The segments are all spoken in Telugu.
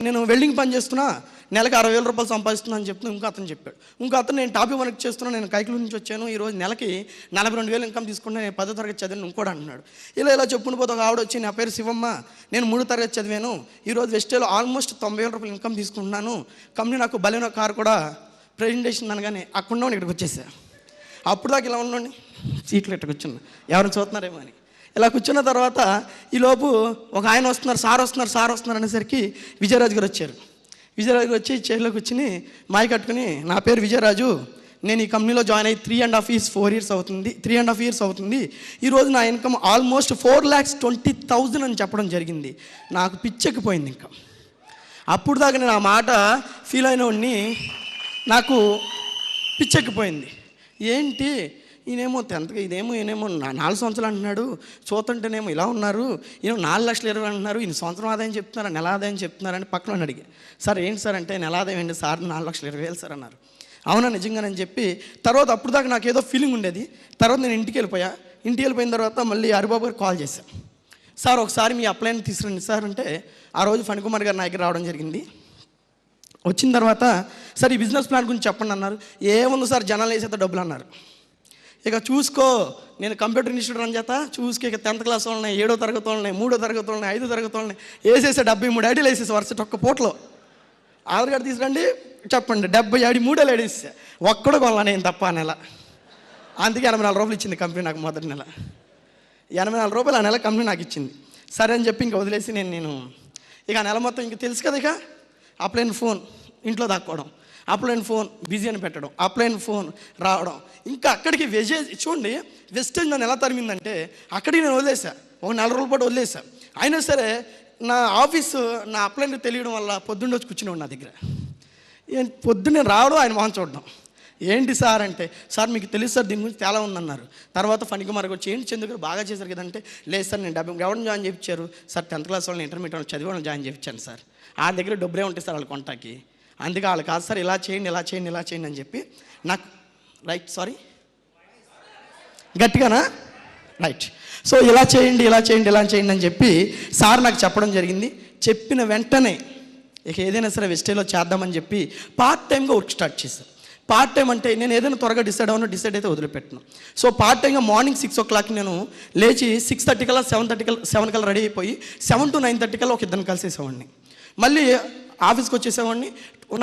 నేను వెల్డింగ్ పని చేస్తున్నా, నెలకు 60,000 రూపాయలు సంపాదిస్తున్నా అని చెప్తున్నా. ఇంకో అతను చెప్పాడు. ఇంకో అతను నేను టాపీ వర్క్ చేస్తున్నా, నేను కైకలూరు నుంచి వచ్చాను, ఈరోజు నెలకి 42,000 ఇన్కమ్ తీసుకుంటే నేను 10వ తరగతి చదివాను ఇంకోటి అంటున్నాడు. ఇలా చెప్పుకుని పోతే ఒక ఆవిడ వచ్చి, నా పేరు శివమ్మ, నేను 3వ తరగతి చదివాను, ఈరోజు వెస్టేలో ఆల్మోస్ట్ 90,000 రూపాయలు ఇన్కమ్ తీసుకుంటున్నాను, కంపెనీ నాకు బలైన కారు కూడా ప్రెజెంటేషన్ అనగానే అక్కడ ఉన్నవాడిని ఇక్కడికి వచ్చేసా. అప్పుడు దాకా ఇలా ఉండండి, సీట్లు ఇక్కడికి కూర్చున్నా, ఎవరిని చూస్తున్నారేమో అని. ఇలా కూర్చున్న తర్వాత ఈలోపు ఒక ఆయన వస్తున్నారు, సార్ వస్తున్నారు అనేసరికి విజయరాజు గారు వచ్చారు. విజయరాజు గారు వచ్చి చైర్లో కూర్చుని మాయ కట్టుకుని, నా పేరు విజయరాజు, నేను ఈ కంపెనీలో జాయిన్ అయ్యి 3.5 years అవుతుంది. ఈరోజు నా ఇన్కమ్ ఆల్మోస్ట్ 4,20,000 అని చెప్పడం జరిగింది. నాకు పిచ్చెక్కిపోయింది. ఇంకా అప్పుడు దాకా నేను ఆ మాట ఫీల్ అయిన వాడిని, నాకు పిచ్చెక్కిపోయింది. ఏంటి ఈయనేమో 10th, ఈయనేమో 4 సంవత్సరాలు అంటున్నాడు, చూస్తుంటేనేమో ఇలా ఉన్నారు, ఈయన 4,20,000 అంటున్నారు, ఈయన సంవత్సరం ఆదాయం చెప్తున్నారు, నెల ఆదాయం చెప్తున్నారని పక్కన అడిగి, సార్ ఏంటి సార్ అంటే, నెల ఆదాయం ఏంటి సార్, 4,20,000 సార్ అన్నారు. అవునా నిజంగానని చెప్పి తర్వాత అప్పుడు దాకా నాకు ఏదో ఫీలింగ్ ఉండేది. తర్వాత నేను ఇంటికి వెళ్ళిపోయిన తర్వాత మళ్ళీ హరిబాబు గారు కాల్ చేశాను. సార్ ఒకసారి మీ అప్లైని తీసుకురండి సార్ అంటే, ఆ రోజు ఫణికుమార్ గారు నా దగ్గర రావడం జరిగింది. వచ్చిన తర్వాత సార్ ఈ బిజినెస్ ప్లాన్ గురించి చెప్పండి అన్నారు. ఏముంది సార్, జనాలు వేసేత డబ్బులు అన్నారు. ఇక చూసుకో, నేను కంప్యూటర్ ఇన్స్టిట్యూట్ రన్ చేస్తా, చూసుకో, ఇక 10th క్లాస్ వాళ్ళని, 7వ తరగతి వాళ్ళని, 3వ తరగతి వాళ్ళని, 5వ తరగతి వాళ్ళని వేసేసా. 73 ఐడీలు వేసేసి వరుస ఒక్క పూటలో. ఆధార్ కార్డు తీసుకురండి చెప్పండి, 73 ఐడీలు వేసేసా. ఒక్కడు కొనాల నేను తప్ప ఆ నెల. అందుకే 84 రూపాయలు ఇచ్చింది కంపెనీ నాకు మొదటి నెల. 84 రూపాయలు ఆ నెల కంపెనీ నాకు ఇచ్చింది. సరే అని చెప్పి ఇంకా వదిలేసి నేను ఇక ఆ నెల మొత్తం ఇంక తెలుసు కదా, ఇక అప్లైన్ ఫోన్ ఇంట్లో దాక్కోవడం, అప్లైన్ ఫోన్ బిజీ అని పెట్టడం, అప్లైన్ ఫోన్ రావడం, ఇంకా అక్కడికి చూడండి వెస్టేజ్ నన్ను ఎలా తరిమిందంటే, అక్కడికి నేను వదిలేసా. ఒక 4 రోజుల పాటు వదిలేసా. అయినా సరే నా ఆఫీసు నా అప్లైన్ తెలియడం వల్ల పొద్దున్న వచ్చి కూర్చునేవాడు నా దగ్గర. పొద్దున్నే రావడం, ఆయన మొహం చూడడం. ఏంటి సార్ అంటే, సార్ మీకు తెలుసు సార్ దీని గురించి చాలా ఉందన్నారు. తర్వాత ఫణికుమార్ వచ్చి, ఏంటి చంద్ర గారు బాగా చేశారు కదంటే, లేదు సార్ నేను ఎవరిని జాయిన్ చేయించారు సార్, 10th క్లాస్ వాళ్ళని, ఇంటర్మీడియట్ వాళ్ళని చదివి వాళ్ళని జాయిన్ చేయించాను సార్, ఆ దగ్గర డబ్బులే ఉంటాయి సార్ వాళ్ళ కొంటాకి, అందుకే వాళ్ళు కాదు సార్, ఇలా చేయండి అని చెప్పి నాకు గట్టిగానా రైట్. సో ఇలా చేయండి అని చెప్పి సార్ నాకు చెప్పడం జరిగింది. చెప్పిన వెంటనే ఇక ఏదైనా సరే వెస్టేలో చేద్దామని చెప్పి పార్ట్ టైంగా వర్క్ స్టార్ట్ చేశాను. పార్ట్ టైం అంటే నేను ఏదైనా త్వరగా డిసైడ్ అయితే వదిలిపెట్టను. సో పార్ట్ టైంగా మార్నింగ్ 6 o'clock నేను లేచి 6:30 కల్లా 7 కల్లా రెడీ అయిపోయి 7 to 9:30 కల్లా ఒక ఇద్దరిని కలిసేసేవాడిని. మళ్ళీ ఆఫీస్కి వచ్చేసేవాడిని.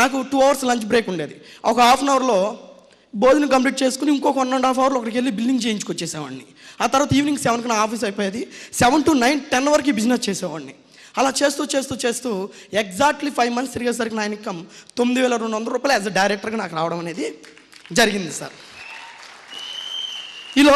నాకు 2 hours లంచ్ బ్రేక్ ఉండేది. ఒక ½ an hourలో భోజనం కంప్లీట్ చేసుకుని ఇంకొక 1.5 hour ఒకరికి వెళ్ళి బిల్లింగ్ చేయించుకొచ్చేసేవాడిని. ఆ తర్వాత ఈవినింగ్ 7కి నా ఆఫీస్ అయిపోయేది. 7 to 9, 10 వరకు బిజినెస్ చేసేవాడిని. అలా చేస్తూ ఎగ్జాక్ట్లీ 5 months తిరిగేసరికి నా ఇన్కమ్ 9,200 రూపాయలు యాజ్ అ డైరెక్టర్గా నాకు రావడం అనేది జరిగింది సార్. ఈలో